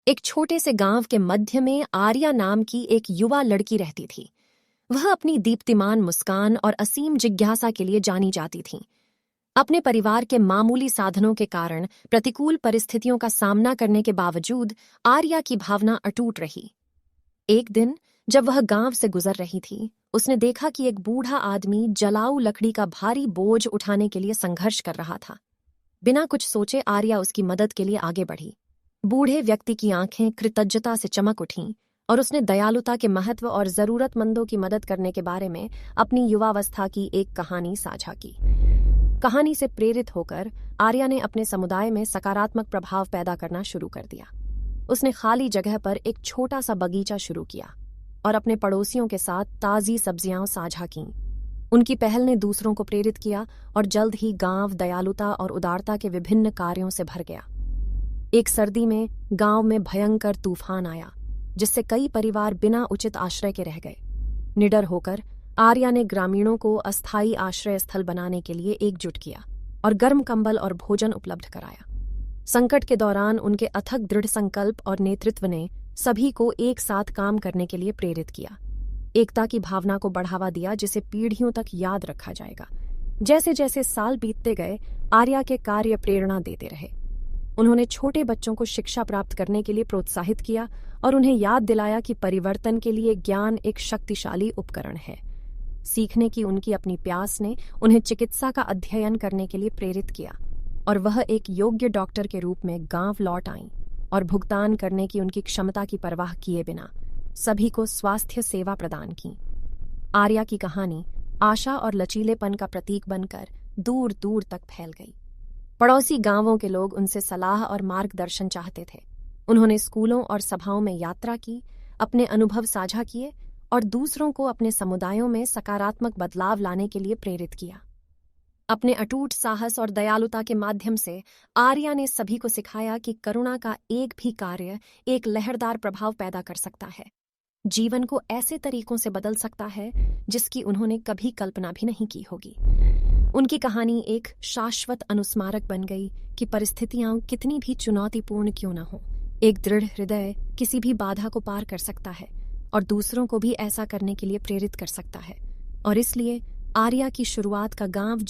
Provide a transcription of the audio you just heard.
एक छोटे से गांव के मध्य में आर्या नाम की एक युवा लड़की रहती थी। वह अपनी दीप्तिमान मुस्कान और असीम जिज्ञासा के लिए जानी जाती थी। अपने परिवार के मामूली साधनों के कारण प्रतिकूल परिस्थितियों का सामना करने के बावजूद आर्या की भावना अटूट रही। एक दिन जब वह गांव से गुजर रही थी, उसने देखा कि एक बूढ़ा आदमी जलाऊ लकड़ी का भारी बोझ उठाने के लिए संघर्ष कर रहा था। बिना कुछ सोचे आर्या उसकी मदद के लिए आगे बढ़ी। बूढ़े व्यक्ति की आंखें कृतज्ञता से चमक उठीं और उसने दयालुता के महत्व और जरूरतमंदों की मदद करने के बारे में अपनी युवावस्था की एक कहानी साझा की। कहानी से प्रेरित होकर आर्या ने अपने समुदाय में सकारात्मक प्रभाव पैदा करना शुरू कर दिया। उसने खाली जगह पर एक छोटा सा बगीचा शुरू किया और अपने पड़ोसियों के साथ ताज़ी सब्जियां साझा कीं। उनकी पहल ने दूसरों को प्रेरित किया और जल्द ही गांव दयालुता और उदारता के विभिन्न कार्यों से भर गया। एक सर्दी में गांव में भयंकर तूफान आया, जिससे कई परिवार बिना उचित आश्रय के रह गए। निडर होकर आर्या ने ग्रामीणों को अस्थायी आश्रय स्थल बनाने के लिए एकजुट किया और गर्म कंबल और भोजन उपलब्ध कराया। संकट के दौरान उनके अथक दृढ़ संकल्प और नेतृत्व ने सभी को एक साथ काम करने के लिए प्रेरित किया। एकता की भावना को बढ़ावा दिया, जिसे पीढ़ियों तक याद रखा जाएगा। जैसे जैसे साल बीतते गए, आर्या के कार्य प्रेरणा देते रहे। उन्होंने छोटे बच्चों को शिक्षा प्राप्त करने के लिए प्रोत्साहित किया और उन्हें याद दिलाया कि परिवर्तन के लिए ज्ञान एक शक्तिशाली उपकरण है। सीखने की उनकी अपनी प्यास ने उन्हें चिकित्सा का अध्ययन करने के लिए प्रेरित किया और वह एक योग्य डॉक्टर के रूप में गांव लौट आईं और भुगतान करने की उनकी क्षमता की परवाह किए बिना सभी को स्वास्थ्य सेवा प्रदान की। आर्या की कहानी आशा और लचीलेपन का प्रतीक बनकर दूर दूर तक फैल गई। पड़ोसी गांवों के लोग उनसे सलाह और मार्गदर्शन चाहते थे। उन्होंने स्कूलों और सभाओं में यात्रा की, अपने अनुभव साझा किए और दूसरों को अपने समुदायों में सकारात्मक बदलाव लाने के लिए प्रेरित किया। अपने अटूट साहस और दयालुता के माध्यम से आर्या ने सभी को सिखाया कि करुणा का एक भी कार्य एक लहरदार प्रभाव पैदा कर सकता है, जीवन को ऐसे तरीकों से बदल सकता है जिसकी उन्होंने कभी कल्पना भी नहीं की होगी। उनकी कहानी एक शाश्वत अनुस्मारक बन गई कि परिस्थितियां कितनी भी चुनौतीपूर्ण क्यों न हो, एक दृढ़ हृदय किसी भी बाधा को पार कर सकता है और दूसरों को भी ऐसा करने के लिए प्रेरित कर सकता है। और इसलिए आर्या की शुरुआत का गांव